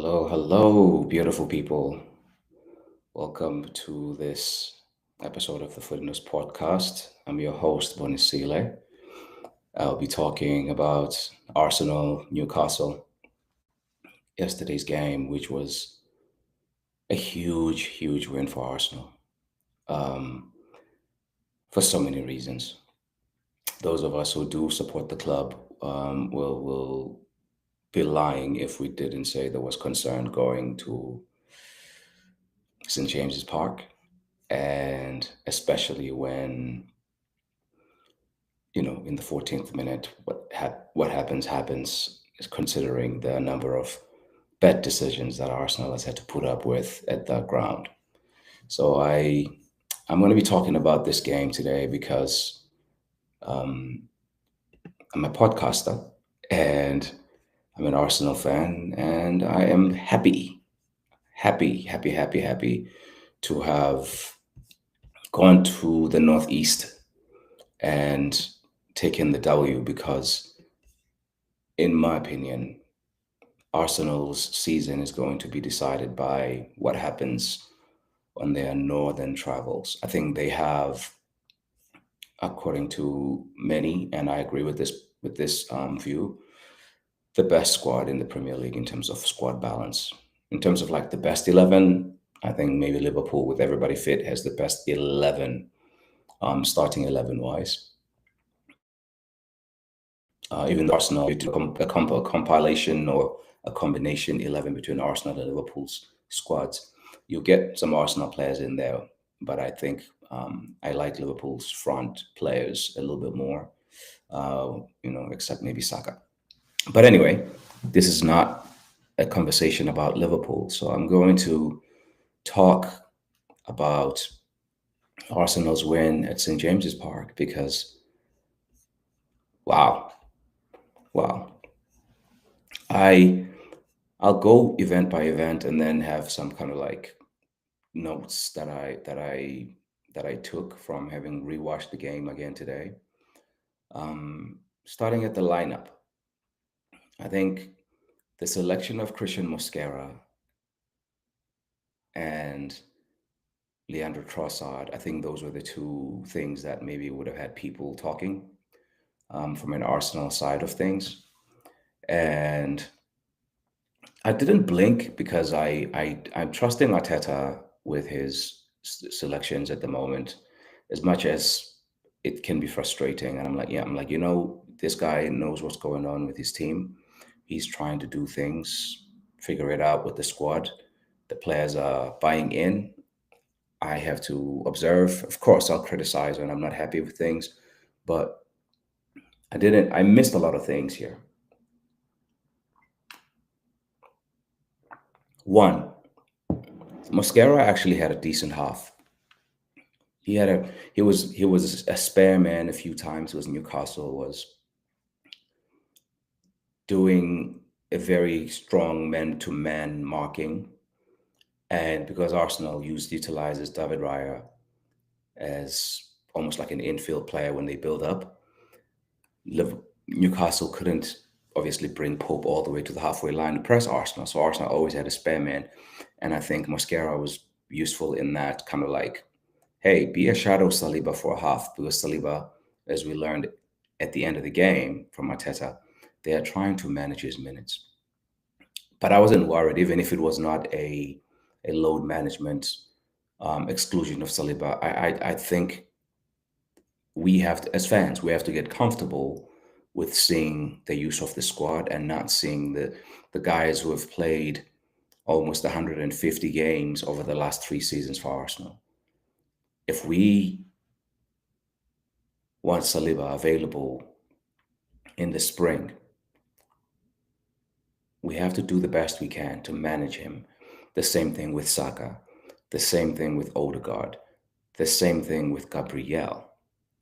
Hello, beautiful people. Welcome to this episode of the Footnotes podcast. I'm your host, Bonisile. I'll be talking about Arsenal, Newcastle, yesterday's game, which was a huge win for Arsenal um, for so many reasons. Those of us who do support the club will be lying if we didn't say there was concern going to St. James's Park, and especially when in the 14th minute, what happens is considering the number of bad decisions that Arsenal has had to put up with at the ground. So I'm going to be talking about this game today because um, I'm a podcaster and I'm an Arsenal fan, and I am happy to have gone to the Northeast and taken the W because, in my opinion, Arsenal's season is going to be decided by what happens on their northern travels. I think they have, according to many, and I agree with this view, the best squad in the Premier League in terms of squad balance. In terms of like the best 11, I think maybe Liverpool, with everybody fit, has the best 11, starting 11 wise. Even though Arsenal to a compilation or a combination 11 between Arsenal and Liverpool's squads, you'll get some Arsenal players in there, but I think I like Liverpool's front players a little bit more, except maybe Saka. But anyway, this is not a conversation about Liverpool, so I'm going to talk about Arsenal's win at St. James's Park because, wow, wow. I'll go event by event and then have some kind of like notes that I took from having rewatched the game again today. Starting at the lineup, I think the selection of Christian Mosquera and Leandro Trossard, I think those were the two things that maybe would have had people talking from an Arsenal side of things. And I didn't blink because I'm trusting Arteta with his selections at the moment, as much as it can be frustrating. And I'm like, this guy knows what's going on with his team. He's trying to do things, figure it out with the squad. The players are buying in. I have to observe. Of course, I'll criticize when I'm not happy with things, but I missed a lot of things here. One, Mosquera actually had a decent half. He was a spare man a few times. Was Newcastle was doing a very strong man-to-man marking, and because Arsenal utilizes David Raya as almost like an infield player when they build up, Newcastle couldn't obviously bring Pope all the way to the halfway line to press Arsenal. So Arsenal always had a spare man, and I think Mosquera was useful in that kind of like, hey, be a shadow Saliba for a half, because Saliba, as we learned at the end of the game from Arteta, they are trying to manage his minutes. But I wasn't worried, even if it was not a load management exclusion of Saliba. I think we have to, as fans, we have to get comfortable with seeing the use of the squad and not seeing the guys who have played almost 150 games over the last 3 seasons for Arsenal. If we want Saliba available in the spring, we have to do the best we can to manage him. The same thing with Saka, the same thing with Odegaard, the same thing with Gabriel.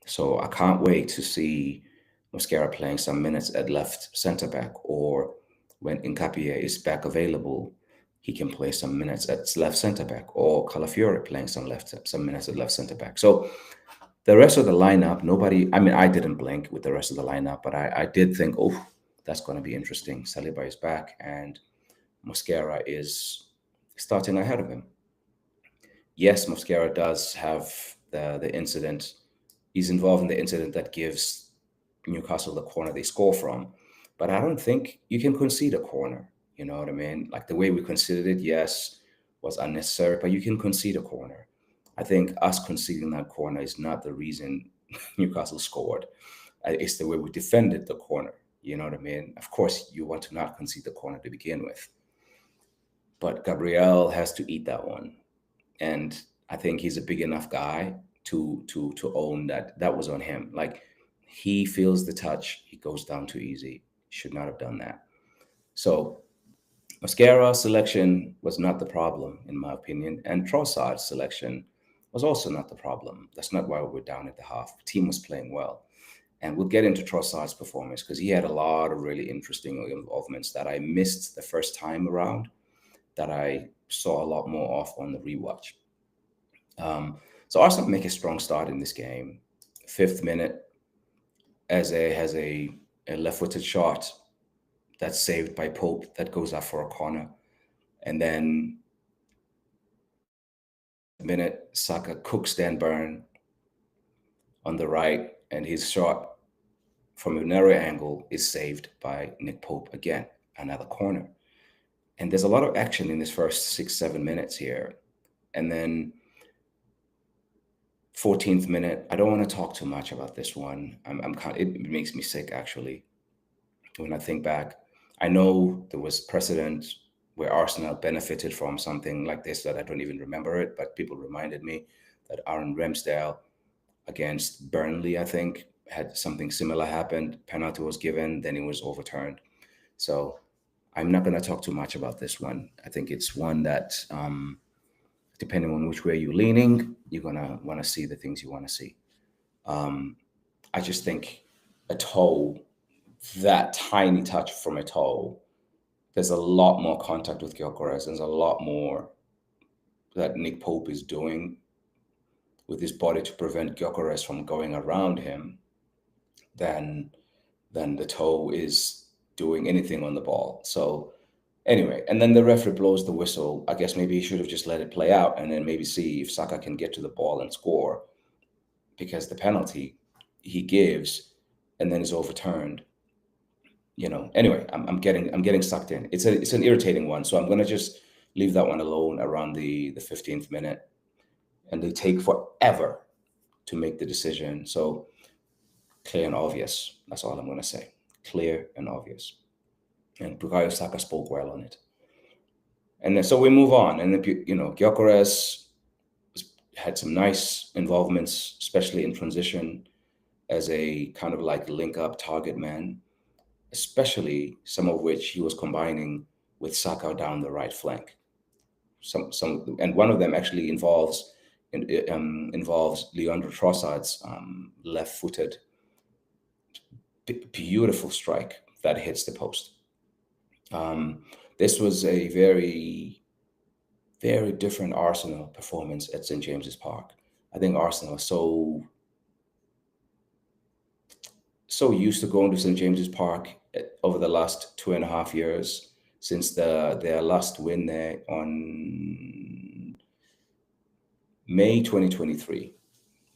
So I can't wait to see Mosquera playing some minutes at left centre back, or when Nkapie is back available, he can play some minutes at left centre back, or Calafiore playing some minutes at left centre back. So the rest of the lineup, I didn't blink with the rest of the lineup, but I did think, oh, that's going to be interesting. Saliba is back, and Mosquera is starting ahead of him. Yes, Mosquera does have the incident. He's involved in the incident that gives Newcastle the corner they score from. But I don't think you can concede a corner. You know what I mean? Like the way we considered it, yes, was unnecessary, but you can concede a corner. I think us conceding that corner is not the reason Newcastle scored. It's the way we defended the corner. You know what I mean? Of course, you want to not concede the corner to begin with. But Gabriel has to eat that one. And I think he's a big enough guy to own that that was on him. Like he feels the touch, he goes down too easy. Should not have done that. So Mascara's selection was not the problem, in my opinion, and Trossard's selection was also not the problem. That's not why we were down at the half. The team was playing well. And we'll get into Trossard's performance because he had a lot of really interesting involvements that I missed the first time around that I saw a lot more of on the rewatch. So Arsenal make a strong start in this game. 5th minute, as has a left-footed shot that's saved by Pope that goes up for a corner. And then minute, Saka cooks Dan Burn on the right, and his shot from a narrow angle is saved by Nick Pope again, another corner. And there's a lot of action in this first 6-7 minutes here. And then 14th minute, I don't want to talk too much about this one. It makes me sick actually when I think back. I know there was precedent where Arsenal benefited from something like this that I don't even remember it, but people reminded me that Aaron Ramsdale against Burnley, I think, had something similar happen. Penalty was given, then it was overturned. So I'm not going to talk too much about this one. I think it's one that, depending on which way you're leaning, you're going to want to see the things you want to see. I just think a toe, that tiny touch from a toe, there's a lot more contact with Gyökeres. There's a lot more that Nick Pope is doing with his body to prevent Gyökeres from going around him than the toe is doing anything on the ball. So anyway, and then the referee blows the whistle. I guess maybe he should have just let it play out and then maybe see if Saka can get to the ball and score, because the penalty he gives and then is overturned. Anyway, I'm getting sucked in. It's an irritating one, so I'm gonna just leave that one alone around the 15th minute, and they take forever to make the decision. So clear and obvious. That's all I'm gonna say. Clear and obvious. And Bukayo Saka spoke well on it. And then, so we move on, and then Gyökeres had some nice involvements, especially in transition, as a kind of like link-up target man, especially some of which he was combining with Saka down the right flank. And one of them actually involves Leandro Trossard's left-footed beautiful strike that hits the post. This was a very, very different Arsenal performance at St. James's Park. I think Arsenal are so used to going to St. James's Park over the last 2.5 years since their last win there on May 2023.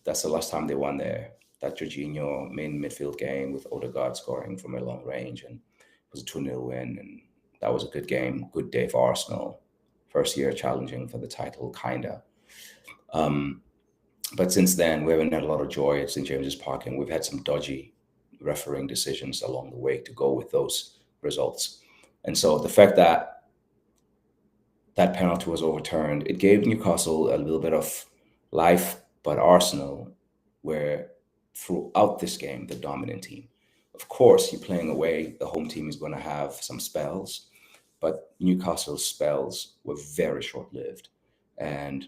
That's the last time they won there. That Jorginho main midfield game with Odegaard scoring from a long range, and it was a 2-0 win, and that was a good game, good day for Arsenal. First year challenging for the title, kinda. But since then, we haven't had a lot of joy at St. James's Park, and we've had some dodgy refereeing decisions along the way to go with those results. And so the fact that that penalty was overturned, it gave Newcastle a little bit of life, but Arsenal were throughout this game the dominant team. Of course, you're playing away, the home team is going to have some spells, but Newcastle's spells were very short-lived. And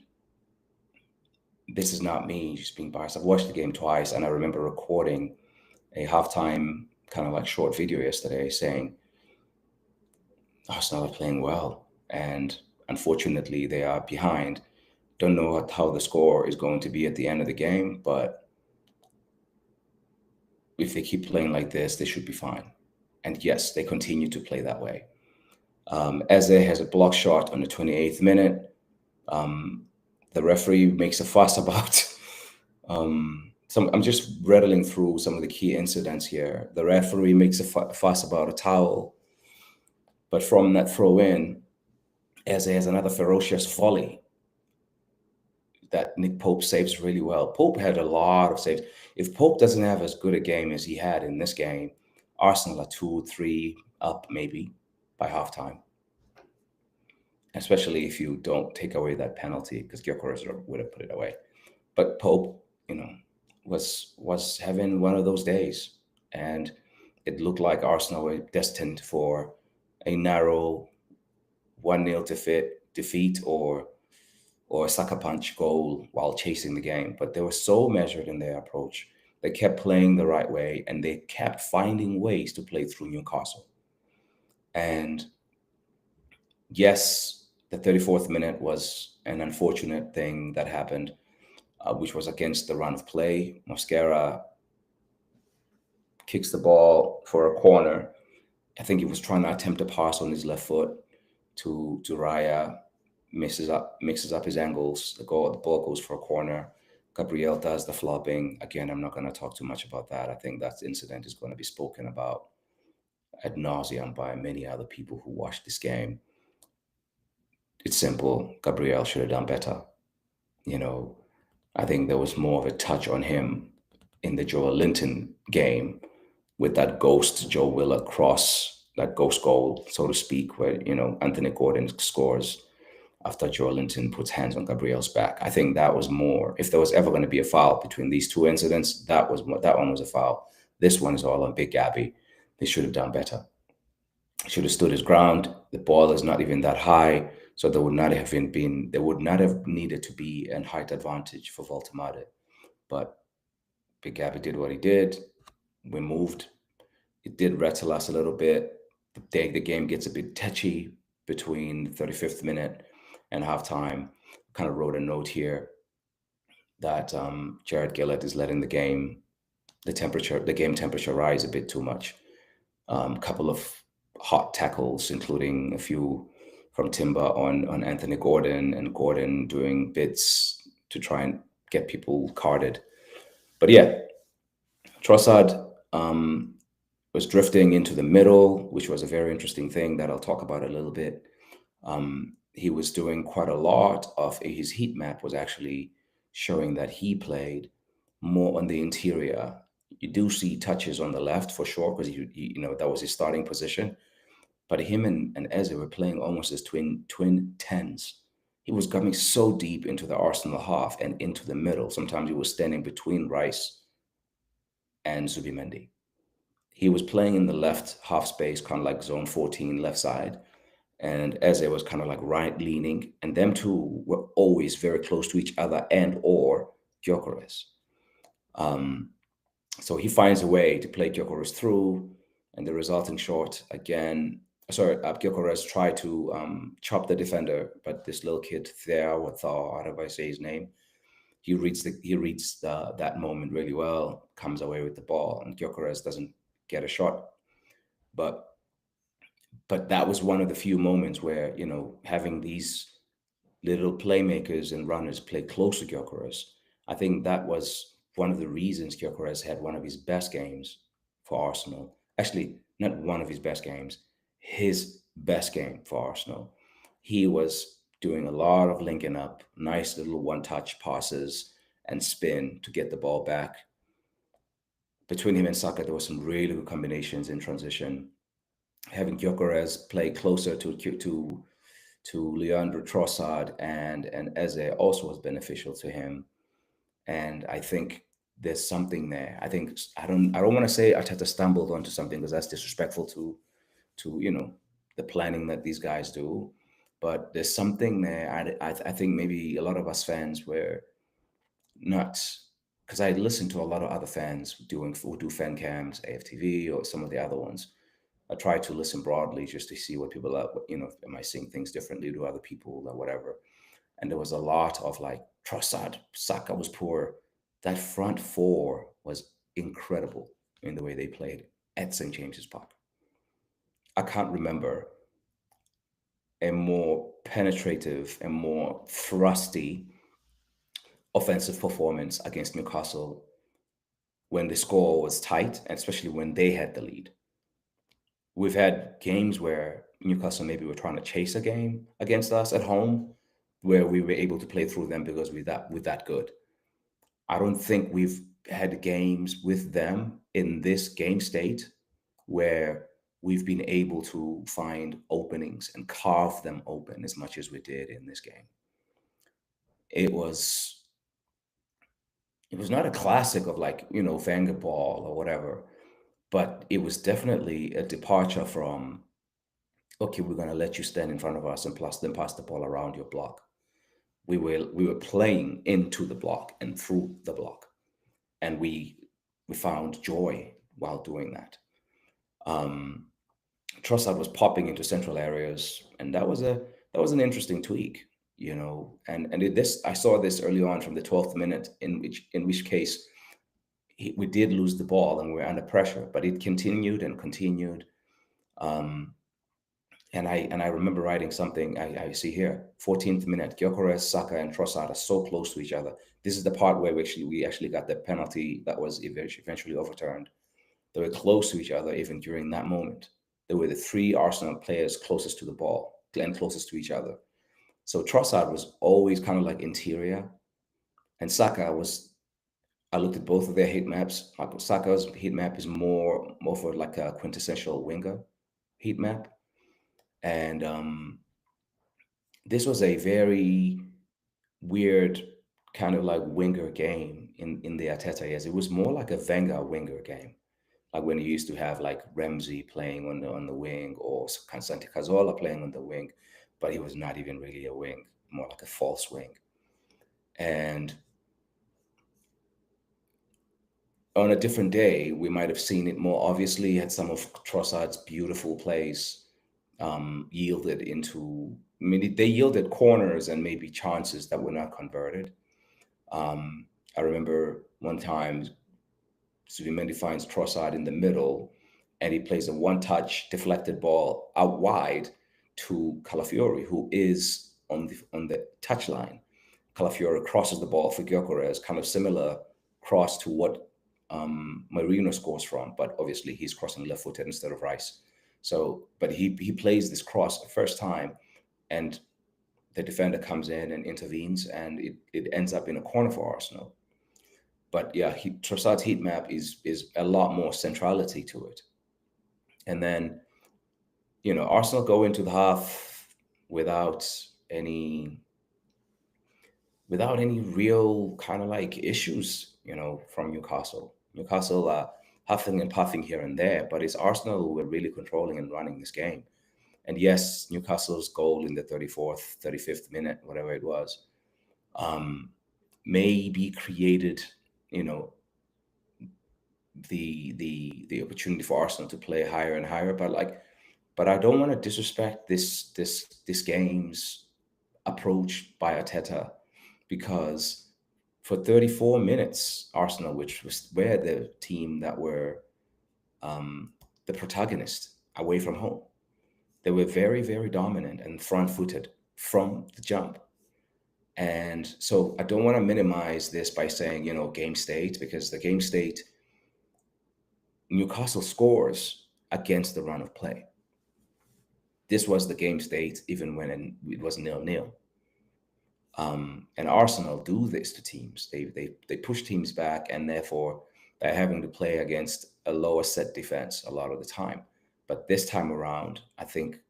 this is not me just being biased. I've watched the game twice, and I remember recording a halftime kind of like short video yesterday saying Arsenal are playing well, and unfortunately they are behind. Don't know how the score is going to be at the end of the game, but if they keep playing like this, they should be fine. And yes, they continue to play that way. Eze has a block shot on the 28th minute. Um, the referee makes a fuss about some. I'm just rattling through some of the key incidents here. The referee makes a fuss about a towel, but from that throw in, Eze has another ferocious volley that Nick Pope saves really well. Pope had a lot of saves. If Pope doesn't have as good a game as he had in this game, Arsenal are 2-3 up maybe by halftime. Especially if you don't take away that penalty, because Gyökeres would have put it away. But Pope, was having one of those days, and it looked like Arsenal were destined for a narrow 1-0 defeat or a sucker punch goal while chasing the game. But they were so measured in their approach. They kept playing the right way, and they kept finding ways to play through Newcastle. And yes, the 34th minute was an unfortunate thing that happened, which was against the run of play. Mosquera kicks the ball for a corner. I think he was trying to attempt a pass on his left foot to Raya, mixes up his angles. The ball goes for a corner. Gabriel does the flopping. Again, I'm not going to talk too much about that. I think that incident is going to be spoken about ad nauseum by many other people who watched this game. It's simple. Gabriel should have done better. You know, I think there was more of a touch on him in the Joel Linton game with that ghost Joe Willer cross, that ghost goal, so to speak, where, Anthony Gordon scores after Joel Linton puts hands on Gabriel's back. I think that was more. If there was ever going to be a foul between these two incidents, that one was a foul. This one is all on Big Gabby. They should have done better. Should have stood his ground. The ball is not even that high, so there would not have needed to be a height advantage for Voltemade. But Big Gabby did what he did. We moved. It did rattle us a little bit. The game gets a bit touchy between the 35th minute and halftime. Kind of wrote a note here that Jared Gillett is letting the game temperature rise a bit too much. Couple of hot tackles, including a few from Timber on Anthony Gordon, and Gordon doing bits to try and get people carded. But yeah, Trossard was drifting into the middle, which was a very interesting thing that I'll talk about a little bit. He was doing quite a lot of his heat map was actually showing that he played more on the interior. You do see touches on the left for sure, because that was his starting position. But him and Eze were playing almost as twin tens. He was coming so deep into the Arsenal half and into the middle. Sometimes he was standing between Rice and Zubimendi. He was playing in the left half space, kind of like zone 14 left side. And Eze was kind of like right leaning. And them two were always very close to each other and or Gyökeres. So he finds a way to play Gyökeres through, and the resulting shot again. Sorry, Gyökeres tried to chop the defender, but this little kid there, how do I say his name? He reads that moment really well, comes away with the ball, and Gyökeres doesn't get a shot. But that was one of the few moments where, having these little playmakers and runners play close to Gyökeres, I think that was one of the reasons Gyökeres had one of his best games for Arsenal. Actually, not one of his best games, his best game for Arsenal. He was doing a lot of linking up, nice little one-touch passes and spin to get the ball back. Between him and Saka, there were some really good combinations in transition. Having Gyökeres play closer to Leandro Trossard and Eze also was beneficial to him. And I think there's something there. I don't want to say Arteta stumbled onto something, because that's disrespectful to the planning that these guys do. But there's something there. I think maybe a lot of us fans were not, because I listen to a lot of other fans who do fan cams, AFTV, or some of the other ones. I try to listen broadly just to see what people are, am I seeing things differently to other people or whatever. And there was a lot of like, Trossard, Saka was poor. That front four was incredible in the way they played at St. James's Park. I can't remember a more penetrative and more thrusty offensive performance against Newcastle when the score was tight, and especially when they had the lead. We've had games where Newcastle maybe were trying to chase a game against us at home, where we were able to play through them because we're that good. I don't think we've had games with them in this game state where we've been able to find openings and carve them open as much as we did in this game. It was it was not a classic of like, Wenger ball or whatever, but it was definitely a departure from, okay, we're going to let you stand in front of us and plus then pass the ball around your block. We were playing into the block and through the block, and we found joy while doing that. Um, Trossard was popping into central areas, and that was an interesting tweak, this I saw this early on from the 12th minute, in which case we did lose the ball and we were under pressure, but it continued and continued. Um, and I remember writing something I see here, 14th minute, Gyökeres, Saka, and Trossard are so close to each other. This is the part where we actually got the penalty that was eventually overturned. They were close to each other even during that moment. They were the three Arsenal players closest to the ball and closest to each other. So Trossard was always kind of like interior, and Saka was. I looked at both of their heat maps. Like Saka's heat map is more for like a quintessential winger heat map, and this was a very weird kind of like winger game in the Arteta years. It was more like a Wenger winger game, like when he used to have like Ramsey playing on the wing or Santi Cazorla playing on the wing, but he was not even really a wing, more like a false wing. And on a different day, we might have seen it more obviously had some of Trossard's beautiful plays yielded into. I mean, they yielded corners and maybe chances that were not converted. I remember one time Zubimendi finds Trossard in the middle, and he plays a one-touch deflected ball out wide to Calafiori, who is on the touchline. Calafiori crosses the ball for Gyökeres, kind of similar cross to what Marino scores from, but obviously he's crossing left-footed instead of Rice. So, but he plays this cross the first time, and the defender comes in and intervenes, and it ends up in a corner for Arsenal. But yeah, Trossard's heat map is a lot more centrality to it. And then, Arsenal go into the half without any without any real kind of like issues, from Newcastle. Newcastle huffing and puffing here and there, but it's Arsenal who were really controlling and running this game. And yes, Newcastle's goal in the 34th, 35th minute, whatever it was, maybe created, you know, the opportunity for Arsenal to play higher and higher. But I don't want to disrespect this game's approach by Arteta, because for 34 minutes, Arsenal, which were the team that were the protagonist away from home, they were very, very dominant and front-footed from the jump. And so I don't want to minimize this by saying, game state, because the game state, Newcastle scores against the run of play. This was the game state even when it was 0-0. And Arsenal do this to teams. They push teams back, and therefore they're having to play against a lower set defense a lot of the time. But this time around, I think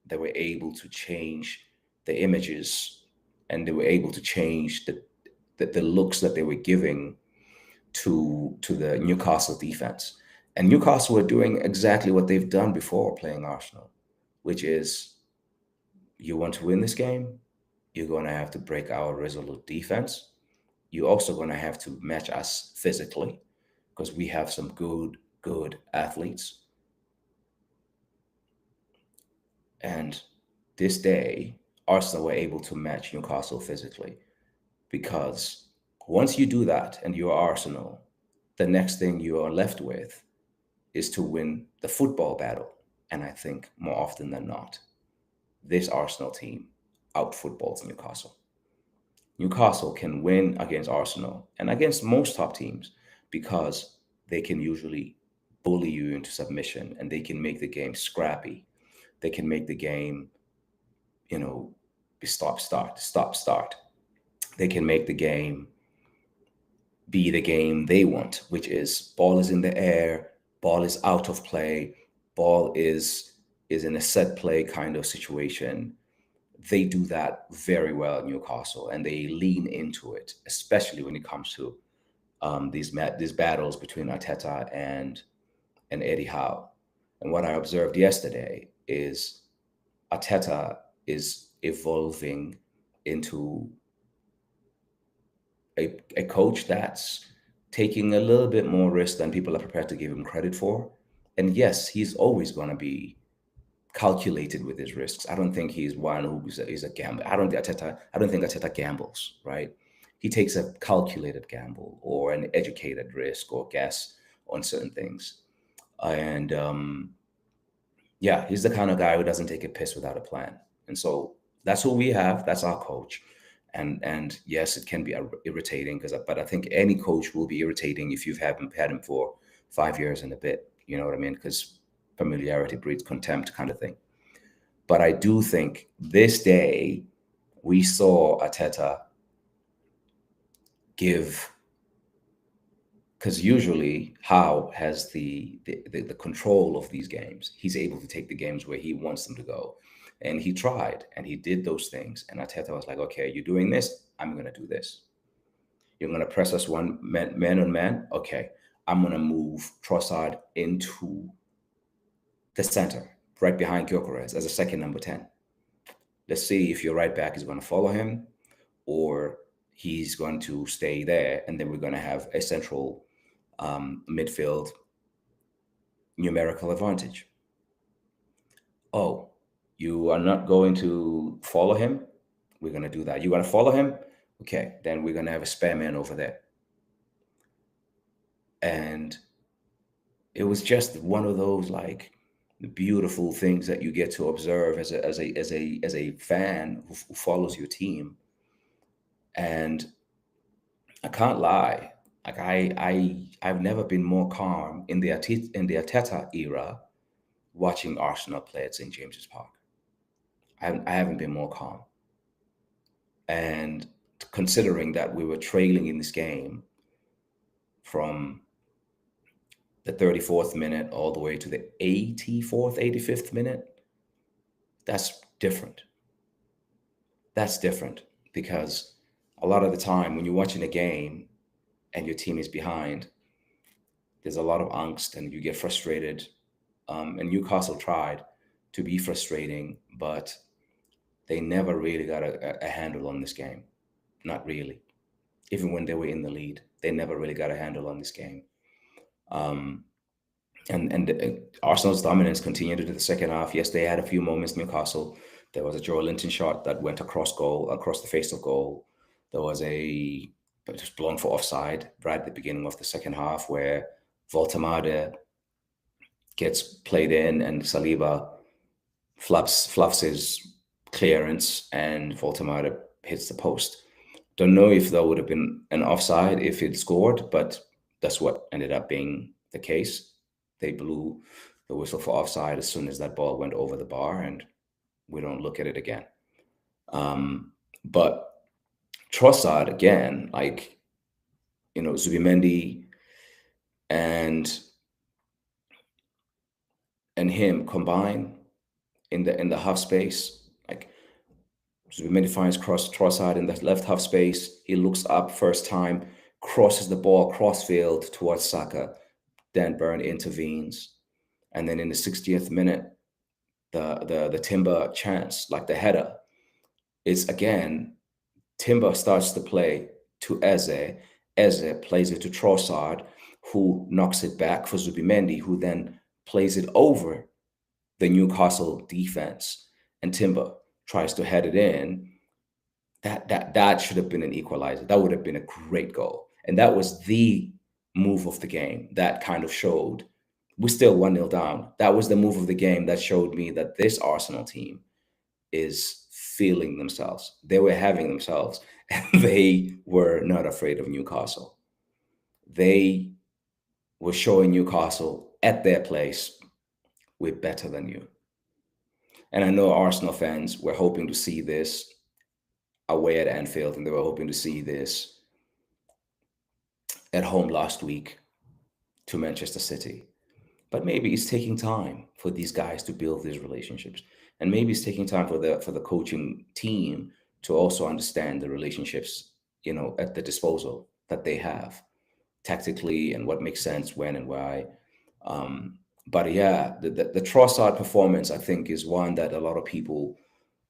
they were able to change the images, and they were able to change the looks that they were giving to the Newcastle defense. And Newcastle were doing exactly what they've done before playing Arsenal, which is, you want to win this game, you're going to have to break our resolute defense. You're also going to have to match us physically, because we have some good athletes. And this day, Arsenal were able to match Newcastle physically, because once you do that and you're Arsenal, the next thing you are left with is to win the football battle. And I think more often than not, this Arsenal team out footballs Newcastle. Newcastle can win against Arsenal and against most top teams because they can usually bully you into submission, and they can make the game scrappy. They can make the game, you know, be stop start, stop start. They can make the game be the game they want, which is ball is in the air, ball is out of play, ball is in a set play kind of situation. They do that very well at Newcastle, and they lean into it, especially when it comes to these battles between Arteta and Eddie Howe. And what I observed yesterday is Arteta is evolving into a coach that's taking a little bit more risk than people are prepared to give him credit for. And yes, he's always going to be calculated with his risks. I don't think he's one who's is a gamble. I don't think Arteta gambles, right? He takes a calculated gamble or an educated risk or guess on certain things. And yeah, he's the kind of guy who doesn't take a piss without a plan. And so that's who we have. That's our coach. And yes, it can be irritating but I think any coach will be irritating if you've had him for 5 years and a bit. You know what I mean? Because familiarity breeds contempt, kind of thing. But I do think this day we saw Arteta give, because usually Howe has the control of these games. He's able to take the games where he wants them to go. And he tried and he did those things. And Arteta was like, okay, you're doing this, I'm going to do this. You're going to press us one man on man. Okay, I'm going to move Trossard into the center, right behind Gyökeres as a second number 10. Let's see if your right back is going to follow him or he's going to stay there. And then we're going to have a central midfield numerical advantage. Oh, you are not going to follow him? We're going to do that. You're going to follow him? Okay, then we're going to have a spare man over there. And it was just one of those like beautiful things that you get to observe as a fan who follows your team. And I can't lie, like I've never been more calm in the Arteta era watching Arsenal play at St James's Park. I haven't been more calm. And considering that we were trailing in this game from the 34th minute all the way to the 84th, 85th minute, that's different. That's different because a lot of the time when you're watching a game and your team is behind, there's a lot of angst and you get frustrated. And Newcastle tried to be frustrating, but they never really got a handle on this game. Not really. Even when they were in the lead, they never really got a handle on this game. And Arsenal's dominance continued into the second half. Yes, they had a few moments. Newcastle, there was a Joe Linton shot that went across the face of goal. There was but just blown for offside right at the beginning of the second half, where Voltemade gets played in and Saliba fluffs his clearance and Voltemade hits the post. Don't know if that would have been an offside if he'd scored, but that's what ended up being the case. They blew the whistle for offside as soon as that ball went over the bar, and we don't look at it again. But Trossard again, like, Zubimendi and him combine in the half space. Like, Zubimendi finds Trossard in the left half space. He looks up first time, crosses the ball crossfield towards Saka. Dan Burn intervenes, and then in the 60th minute, the Timber chance, like the header, is again Timber starts to play to Eze. Eze plays it to Trossard, who knocks it back for Zubimendi, who then plays it over the Newcastle defense, and Timber tries to head it in. That should have been an equalizer. That would have been a great goal, and that was the move of the game. That kind of showed we're still 1-0 down. That was the move of the game that showed me that this Arsenal team is feeling themselves. They were having themselves, and they were not afraid of Newcastle. They were showing Newcastle at their place, we're better than you. And I know Arsenal fans were hoping to see this away at Anfield, and they were hoping to see this at home last week to Manchester City. But maybe it's taking time for these guys to build these relationships, and maybe it's taking time for the coaching team to also understand the relationships, at the disposal that they have tactically, and what makes sense when and why. Um, but yeah, the Trossard performance, I think, is one that a lot of people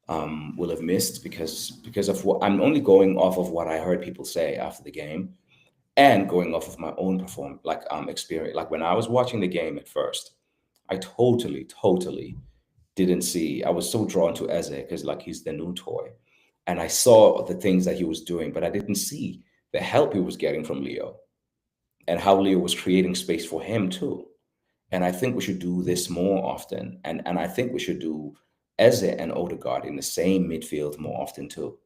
will have missed because of what I'm only going off of what I heard people say after the game, and going off of my own experience. Like when I was watching the game at first, I totally didn't see. I was so drawn to Eze because like he's the new toy, and I saw the things that he was doing, but I didn't see the help he was getting from Leo, and how Leo was creating space for him too. And I think we should do this more often, and I think we should do Eze and Odegaard in the same midfield more often too,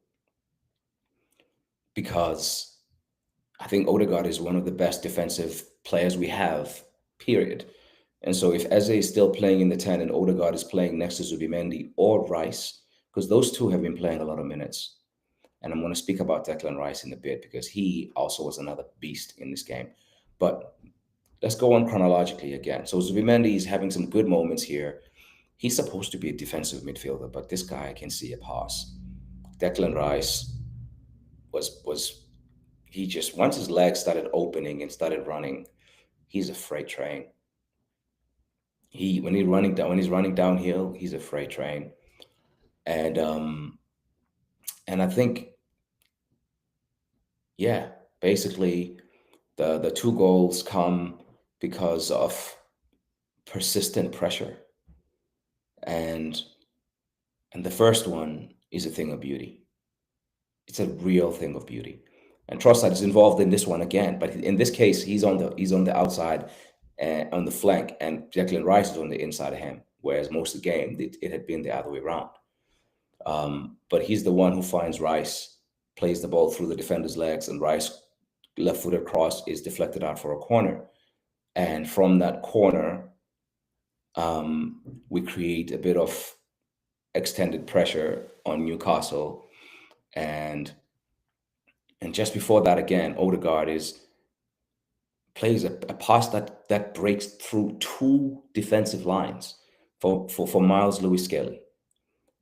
because I think Odegaard is one of the best defensive players we have, period. And so if Eze is still playing in the 10 and Odegaard is playing next to Zubimendi or Rice, because those two have been playing a lot of minutes. And I'm going to speak about Declan Rice in a bit because he also was another beast in this game. But let's go on chronologically again. So Zubimendi is having some good moments here. He's supposed to be a defensive midfielder, but this guy can see a pass. Declan Rice was he just, once his legs started opening and started running, he's a freight train. When he's running downhill, he's a freight train. And I think, yeah, basically the two goals come because of persistent pressure. And the first one is a thing of beauty. It's a real thing of beauty. And Trossard is involved in this one again, but in this case, he's on the outside, on the flank, and Declan Rice is on the inside of him. Whereas most of the game, it had been the other way around. But he's the one who finds Rice, plays the ball through the defender's legs, and Rice, left-footed cross, is deflected out for a corner. And from that corner, we create a bit of extended pressure on Newcastle, and just before that, again, Odegaard plays a pass that breaks through two defensive lines for Miles Lewis Skelly.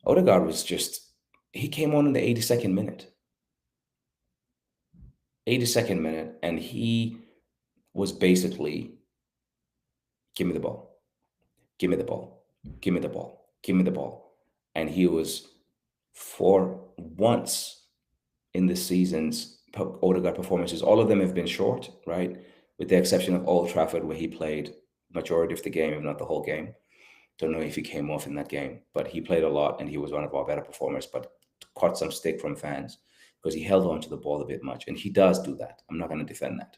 Odegaard he came on in the 82nd minute. 82nd minute, and he was basically, give me the ball, give me the ball, give me the ball, give me the ball. And he was, for once in this season's Odegaard performances, all of them have been short, right? With the exception of Old Trafford, where he played majority of the game, if not the whole game. Don't know if he came off in that game, but he played a lot, and he was one of our better performers, but caught some stick from fans because he held on to the ball a bit much. And he does do that. I'm not going to defend that.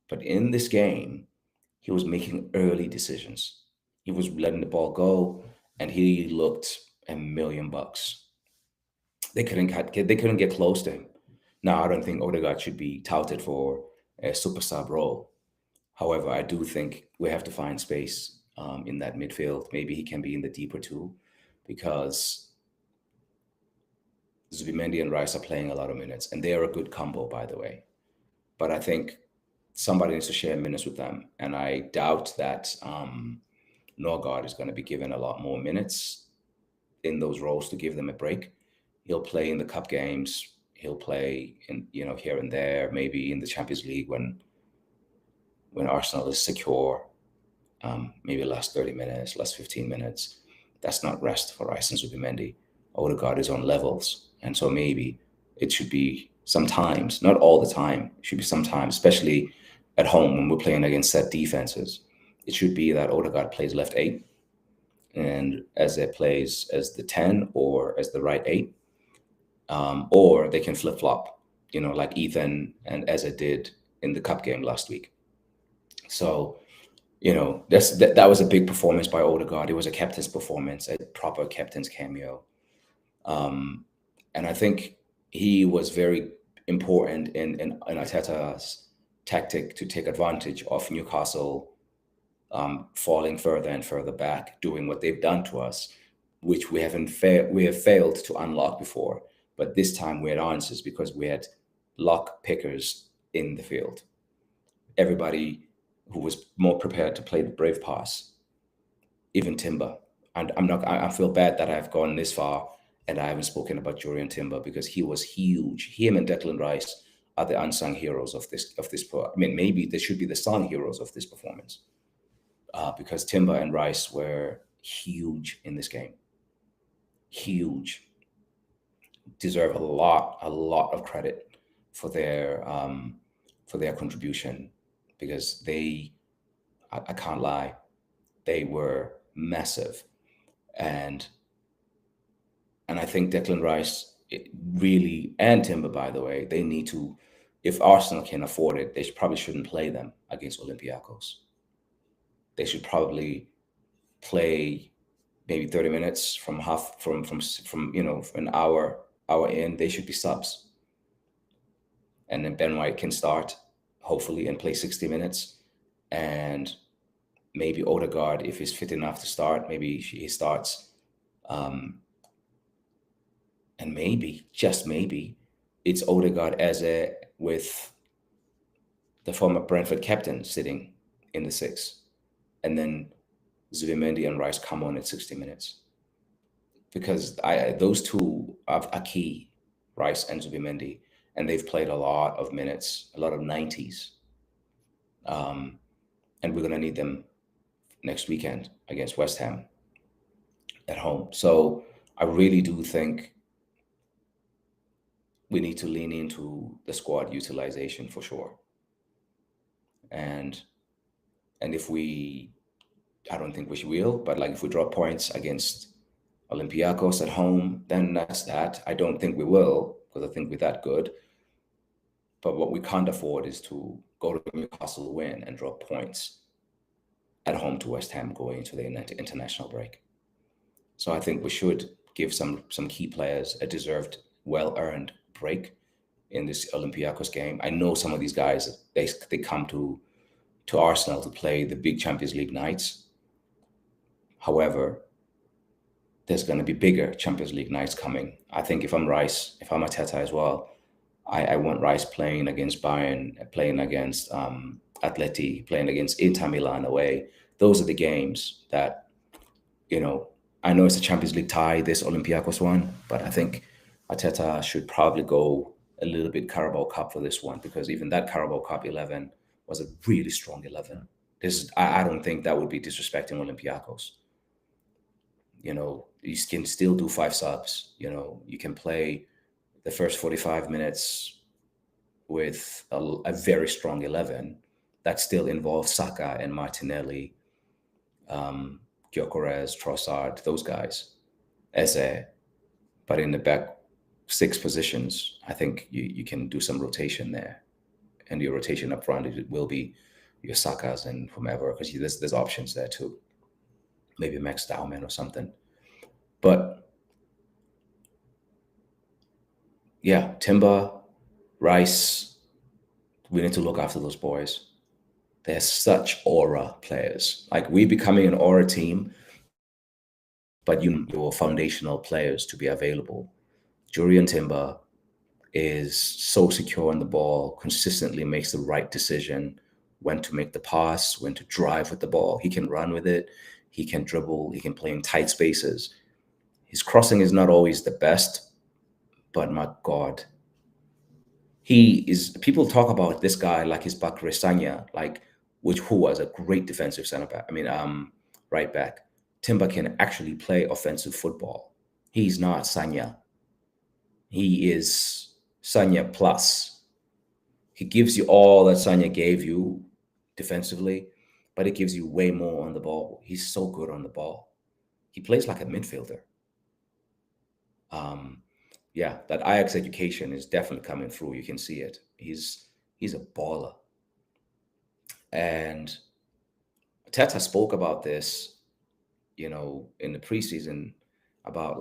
But in this game, he was making early decisions. He was letting the ball go, and he looked $1,000,000. They couldn't get close to him. Now, I don't think Odegaard should be touted for a super sub role. However, I do think we have to find space in that midfield. Maybe he can be in the deeper two, because Zubimendi and Rice are playing a lot of minutes, and they are a good combo, by the way. But I think somebody needs to share minutes with them, and I doubt that Norgard is going to be given a lot more minutes in those roles to give them a break. He'll play in the cup games. He'll play in, here and there, maybe in the Champions League when Arsenal is secure. Maybe last 30 minutes, last 15 minutes. That's not rest for Rice and Zubimendi. Odegaard is on levels. And so maybe it should be sometimes, not all the time, it should be sometimes, especially at home when we're playing against set defenses. It should be that Odegaard plays left 8, and Eze plays as the 10 or as the right 8. Or they can flip-flop, like Ethan and Eze did in the cup game last week. So, that was a big performance by Odegaard. It was a captain's performance, a proper captain's cameo. And I think he was very important in Arteta's tactic to take advantage of Newcastle falling further and further back, doing what they've done to us, which we have failed to unlock before. But this time we had answers because we had lock pickers in the field. Everybody who was more prepared to play the brave pass, even Timber. And I feel bad that I've gone this far and I haven't spoken about Jurian Timber because he was huge. Him and Declan Rice are the unsung heroes of this. I mean, maybe they should be the sung heroes of this performance, because Timber and Rice were huge in this game. Huge. Deserve a lot of credit for their contribution, because I can't lie, they were massive. And I think Declan Rice really, and Timber, by the way, they need to, if Arsenal can afford it, they probably shouldn't play them against Olympiacos. They should probably play maybe 30 minutes from an hour in. They should be subs. And then Ben White can start, hopefully, and play 60 minutes. And maybe Odegaard, if he's fit enough to start, maybe he starts. And maybe, just maybe, it's Odegaard with the former Brentford captain sitting in the six. And then Zubimendi and Rice come on at 60 minutes. Because those two are key, Rice and Zubimendi, and they've played a lot of minutes, a lot of 90s. And we're going to need them next weekend against West Ham at home. So I really do think we need to lean into the squad utilization for sure. And if I don't think we will, but like if we drop points against Olympiacos at home, then that's that. I don't think we will, because I think we're that good. But what we can't afford is to go to Newcastle, win, and drop points at home to West Ham going into the international break. So I think we should give some key players a deserved, well-earned break in this Olympiacos game. I know some of these guys, they come to Arsenal to play the big Champions League nights. However, there's going to be bigger Champions League nights coming. I think if I'm Rice, if I'm Arteta as well, I want Rice playing against Bayern, playing against Atleti, playing against Inter Milan away. Those are the games that, I know it's a Champions League tie, this Olympiacos one, but I think Arteta should probably go a little bit Carabao Cup for this one, because even that Carabao Cup 11 was a really strong 11. I don't think that would be disrespecting Olympiacos. You can still do 5 subs. You can play the first 45 minutes with a very strong 11 that still involves Saka and Martinelli, Gyökeres, Trossard, those guys, Eze. But in the back 6 positions, I think you can do some rotation there. And your rotation up front, it will be your Sakas and whomever, because there's options there too. Maybe Max Dowman or something. But yeah, Timber, Rice, we need to look after those boys. They're such aura players. Like, we're becoming an aura team, but your foundational players to be available. Jurian Timber is so secure on the ball, consistently makes the right decision, when to make the pass, when to drive with the ball. He can run with it. He can dribble. He can play in tight spaces. His crossing is not always the best, but my God, people talk about this guy like he's Bakary Sagna, who was a great defensive center back. Right back. Timber can actually play offensive football. He's not Sagna. He is Sagna plus. He gives you all that Sagna gave you defensively, but it gives you way more on the ball. He's so good on the ball. He plays like a midfielder. Yeah, that Ajax education is definitely coming through. You can see it. He's a baller. And Teta spoke about this, in the preseason, about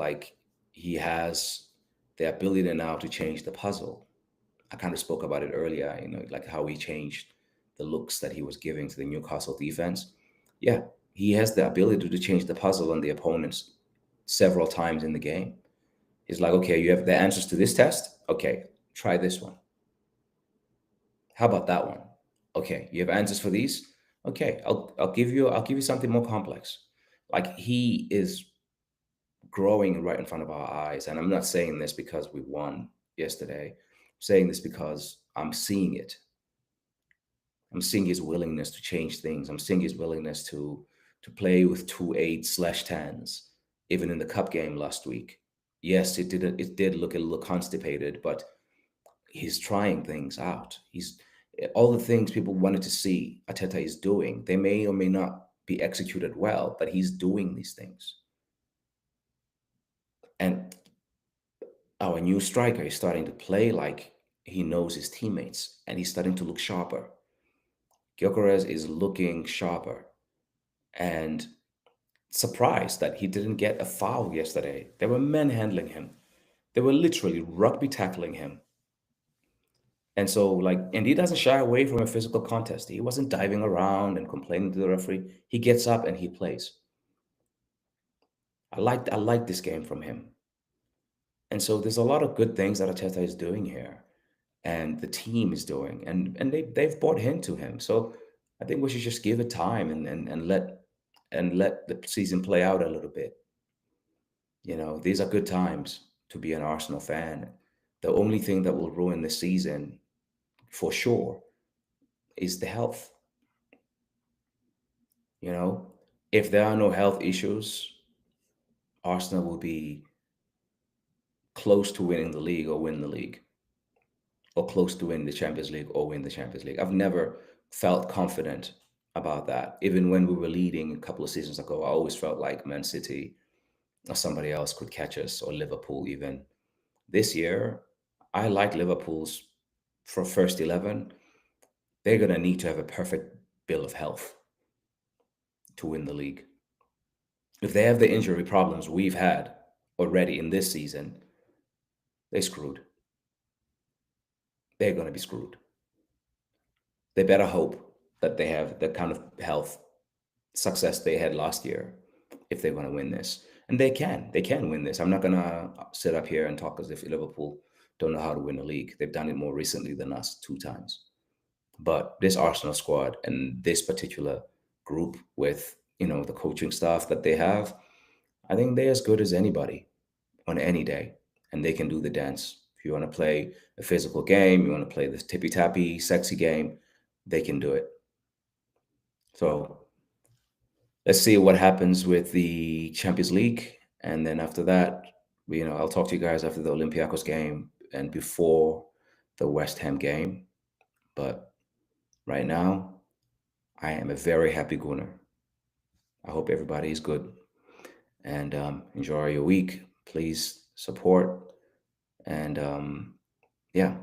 he has the ability now to change the puzzle. I kind of spoke about it earlier, like how he changed the looks that he was giving to the Newcastle defense. Yeah, he has the ability to change the puzzle on the opponents several times in the game. He's like, okay, you have the answers to this test. Okay, try this one. How about that one? Okay, you have answers for these. Okay, I'll give you something more complex. Like he is growing right in front of our eyes, and I'm not saying this because we won yesterday. I'm saying this because I'm seeing it. I'm seeing his willingness to change things. I'm seeing his willingness to play with 2 8/10s, even in the cup game last week. Yes, it did look a little constipated, but he's trying things out. He's all the things people wanted to see Ateta is doing. They may or may not be executed well, but he's doing these things. And our new striker is starting to play like he knows his teammates, and he's starting to look sharper. Gyökeres is looking sharper, and surprised that he didn't get a foul yesterday. There were men handling him. They were literally rugby tackling him. And so, and he doesn't shy away from a physical contest. He wasn't diving around and complaining to the referee. He gets up and he plays. I like this game from him. And so there's a lot of good things that Arteta is doing here, and the team is doing, and they've bought into him. So I think we should just give it time and let the season play out a little bit. These are good times to be an Arsenal fan. The only thing that will ruin the season for sure is the health. You know, if there are no health issues, Arsenal will be close to winning the league or win the league, or close to win the Champions League or win the Champions League. I've never felt confident about that. Even when we were leading a couple of seasons ago, I always felt like Man City or somebody else could catch us, or Liverpool even. This year, I like Liverpool's for first 11. They're going to need to have a perfect bill of health to win the league. If they have the injury problems we've had already in this season, they're screwed. They're going to be screwed. They better hope that they have the kind of health success they had last year if they're going to win this. And they can. They can win this. I'm not going to sit up here and talk as if Liverpool don't know how to win a league. They've done it more recently than us 2 times. But this Arsenal squad and this particular group with, the coaching staff that they have, I think they're as good as anybody on any day, and they can do the dance. If you want to play a physical game, you want to play this tippy tappy, sexy game, they can do it. So let's see what happens with the Champions League, and then after that, I'll talk to you guys after the Olympiacos game and before the West Ham game. But right now, I am a very happy Gunner. I hope everybody is good, and enjoy your week. Please support, and yeah,